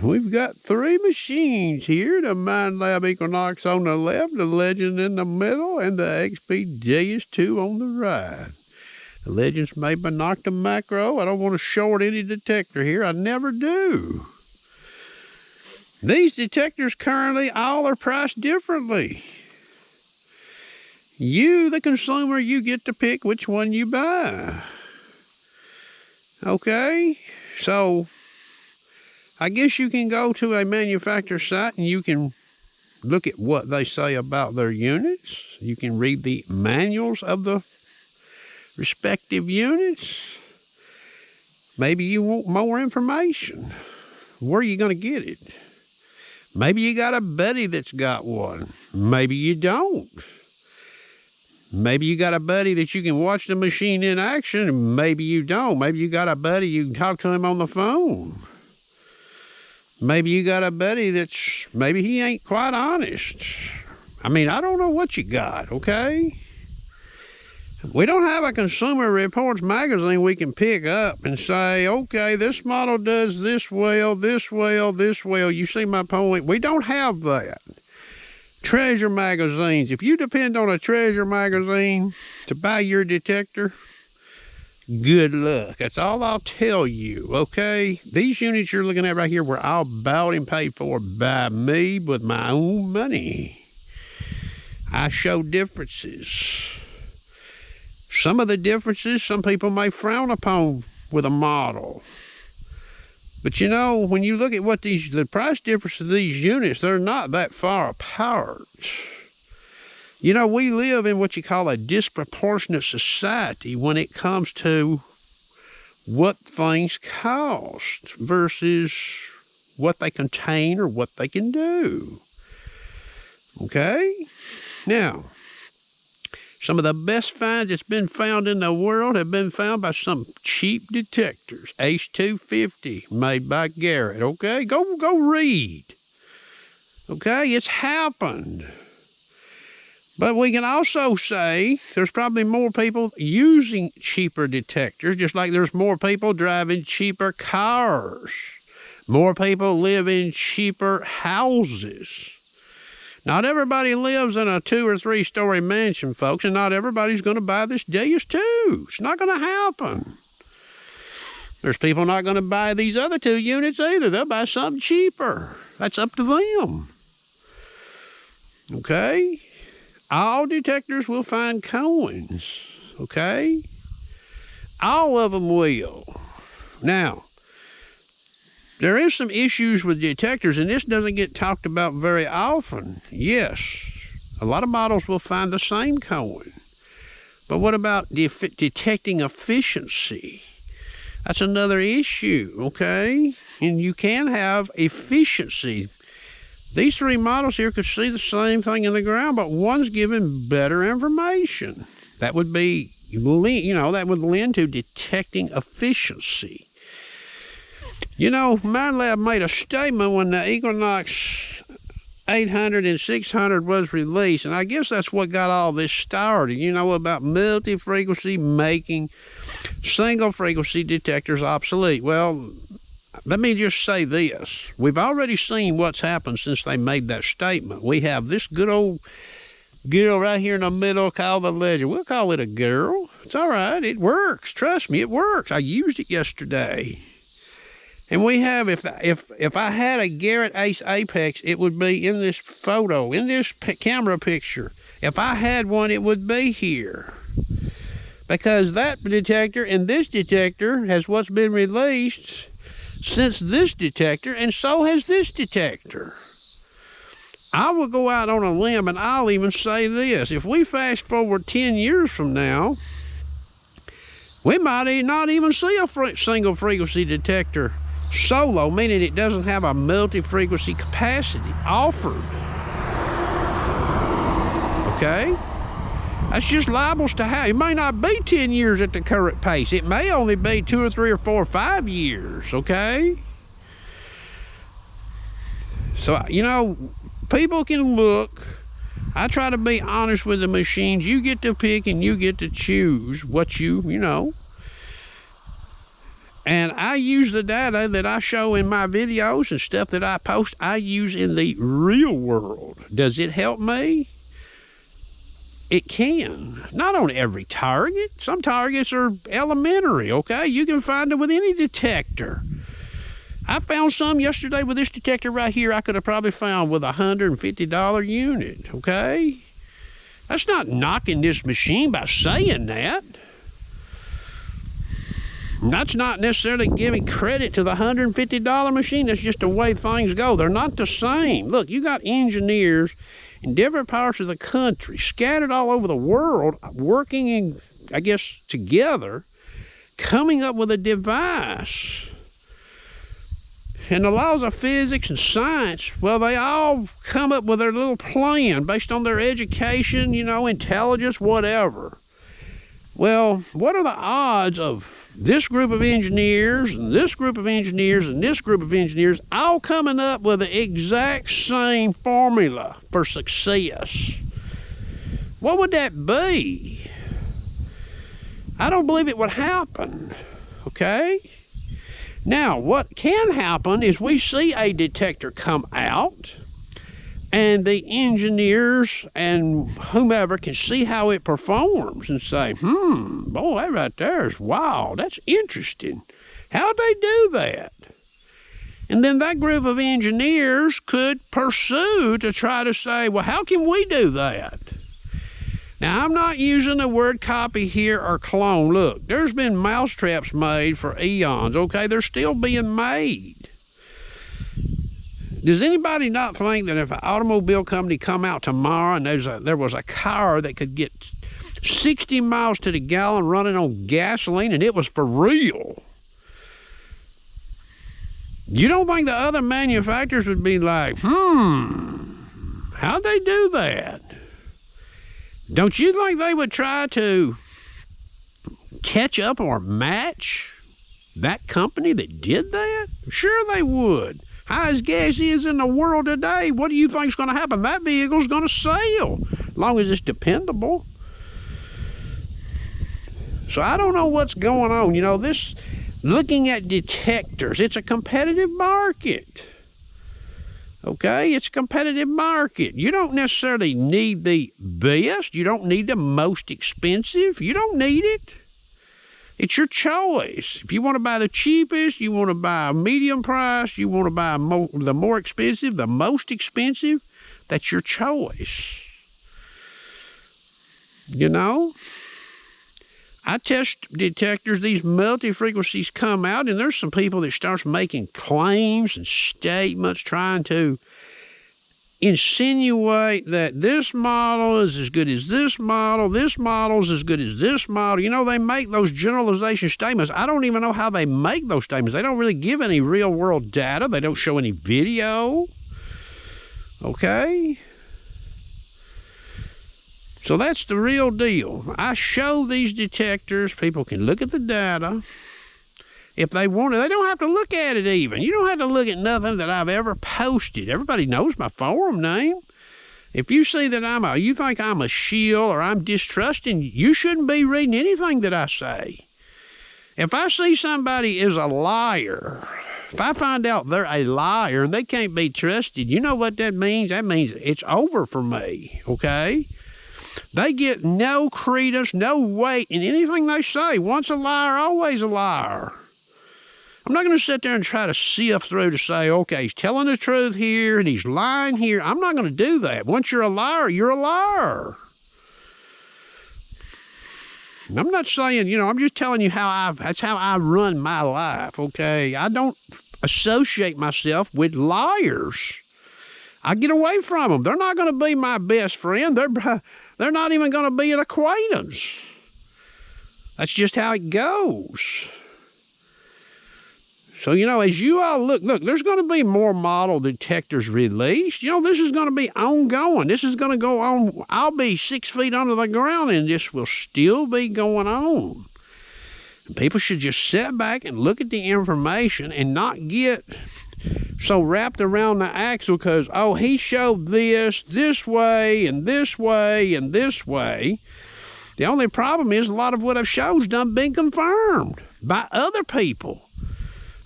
we've got three machines here. The MADLAB Equinox on the left, the Legend in the middle, and the XP-JS2 on the right. The Legend's made by Nocta Macro. I don't want to short any detector here. I never do. These detectors currently all are priced differently. You, the consumer, you get to pick which one you buy. Okay? So, I guess you can go to a manufacturer site and you can look at what they say about their units. You can read the manuals of the respective units. Maybe you want more information. Where are you going to get it? Maybe you got a buddy that's got one. Maybe you don't. Maybe you got a buddy that you can watch the machine in action, and maybe you don't. Maybe you got a buddy you can talk to him on the phone. Maybe you got a buddy maybe he ain't quite honest. I mean, I don't know what you got, okay? We don't have a Consumer Reports magazine we can pick up and say, okay, this model does this well, this well, this well. You see my point? We don't have that. Treasure magazines. If you depend on a Treasure magazine to buy your detector, good luck. That's all I'll tell you, okay? These units you're looking at right here were all bought and paid for by me with my own money. I show differences. Some of the differences, some people may frown upon with a model. But you know, when you look at what the price difference of these units, they're not that far apart. You know, we live in what you call a disproportionate society when it comes to what things cost versus what they contain or what they can do. Okay? Now, some of the best finds that's been found in the world have been found by some cheap detectors. Ace 250, made by Garrett. Okay, go read. Okay, it's happened. But we can also say there's probably more people using cheaper detectors, just like there's more people driving cheaper cars. More people live in cheaper houses. Not everybody lives in a 2 or 3 story mansion, folks, and not everybody's going to buy this JS2. It's not going to happen. There's people not going to buy these other 2 units either. They'll buy something cheaper. That's up to them. Okay? All detectors will find coins. Okay? All of them will. Now, there is some issues with detectors, and this doesn't get talked about very often. Yes, a lot of models will find the same coin. But what about detecting efficiency? That's another issue, okay? And you can have efficiency. These 3 models here could see the same thing in the ground, but one's giving better information. That would be, that would lend to detecting efficiency. You know, MADLAB made a statement when the Equinox 800 and 600 was released, and I guess that's what got all this started, about multi-frequency making single-frequency detectors obsolete. Well, let me just say this. We've already seen what's happened since they made that statement. We have this good old girl right here in the middle called the Legend. We'll call it a girl. It's all right. It works. Trust me, it works. I used it yesterday. And we have, if I had a Garrett Ace Apex, it would be in this photo, in this camera picture. If I had one, it would be here. Because that detector and this detector has what's been released since this detector, and so has this detector. I will go out on a limb, and I'll even say this. If we fast forward 10 years from now, we might not even see a single frequency detector solo, meaning it doesn't have a multi-frequency capacity offered. Okay? That's just liable to happen. It may not be 10 years at the current pace. It may only be 2 or 3 or 4 or 5 years, okay? So, people can look. I try to be honest with the machines. You get to pick and you get to choose what you know. And I use the data that I show in my videos and stuff that I post, I use in the real world. Does it help me? It can. Not on every target. Some targets are elementary, okay? You can find them with any detector. I found some yesterday with this detector right here I could have probably found with a $150 unit, okay? That's not knocking this machine by saying that. That's not necessarily giving credit to the $150 machine. That's just the way things go. They're not the same. Look, you got engineers in different parts of the country, scattered all over the world, working in, I guess, together, coming up with a device. And the laws of physics and science, well, they all come up with their little plan based on their education, you know, intelligence, whatever. Well, what are the odds of this group of engineers and this group of engineers and this group of engineers all coming up with the exact same formula for success? What would that be? I don't believe it would happen, okay? Now, what can happen is we see a detector come out, and the engineers and whomever can see how it performs and say, boy, that right there is wow, that's interesting. How'd they do that? And then that group of engineers could pursue to try to say, well, how can we do that? Now, I'm not using the word copy here or clone. Look, there's been mousetraps made for eons, okay? They're still being made. Does anybody not think that if an automobile company come out tomorrow and there was a car that could get 60 miles to the gallon running on gasoline and it was for real, you don't think the other manufacturers would be like, how'd they do that? Don't you think they would try to catch up or match that company that did that? Sure they would. High as gas is in the world today, what do you think is going to happen? That vehicle's going to sell, as long as it's dependable. So I don't know what's going on. You know, this, looking at detectors, it's a competitive market. Okay, it's a competitive market. You don't necessarily need the best. You don't need the most expensive. You don't need it. It's your choice. If you want to buy the cheapest, you want to buy a medium price, you want to buy the more expensive, the most expensive, that's your choice. You know? I test detectors, these multi-frequencies come out, and there's some people that starts making claims and statements trying to insinuate that this model is as good as this model's as good as this model. You know, they make those generalization statements. I don't even know how they make those statements. They don't really give any real world data. They don't show any video. Okay? So that's the real deal. I show these detectors. People can look at the data. If they want to, they don't have to look at it even. You don't have to look at nothing that I've ever posted. Everybody knows my forum name. If you see that you think I'm a shill or I'm distrusting, you shouldn't be reading anything that I say. If I see somebody is a liar, if I find out they're a liar and they can't be trusted, you know what that means? That means it's over for me, okay? They get no credence, no weight in anything they say. Once a liar, always a liar. I'm not going to sit there and try to sift through to say, okay, he's telling the truth here and he's lying here. I'm not going to do that. Once you're a liar, you're a liar. I'm not saying, you know, I'm just telling you that's how I run my life, okay? I don't associate myself with liars. I get away from them. They're not going to be my best friend. They're not even going to be an acquaintance. That's just how it goes. So, you know, as you all look, there's going to be more model detectors released. You know, this is going to be ongoing. This is going to go on. I'll be 6 feet under the ground, and this will still be going on. And people should just sit back and look at the information and not get so wrapped around the axle because, oh, he showed this way, and this way, and this way. The only problem is a lot of what I've show's done been confirmed by other people.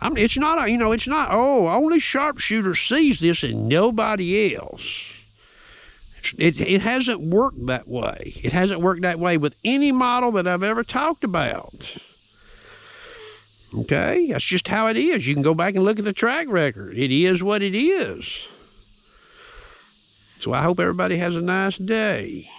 It's not, it's not, oh, only sharpshooter sees this and nobody else. It hasn't worked that way. It hasn't worked that way with any model that I've ever talked about. Okay? That's just how it is. You can go back and look at the track record. It is what it is. So I hope everybody has a nice day.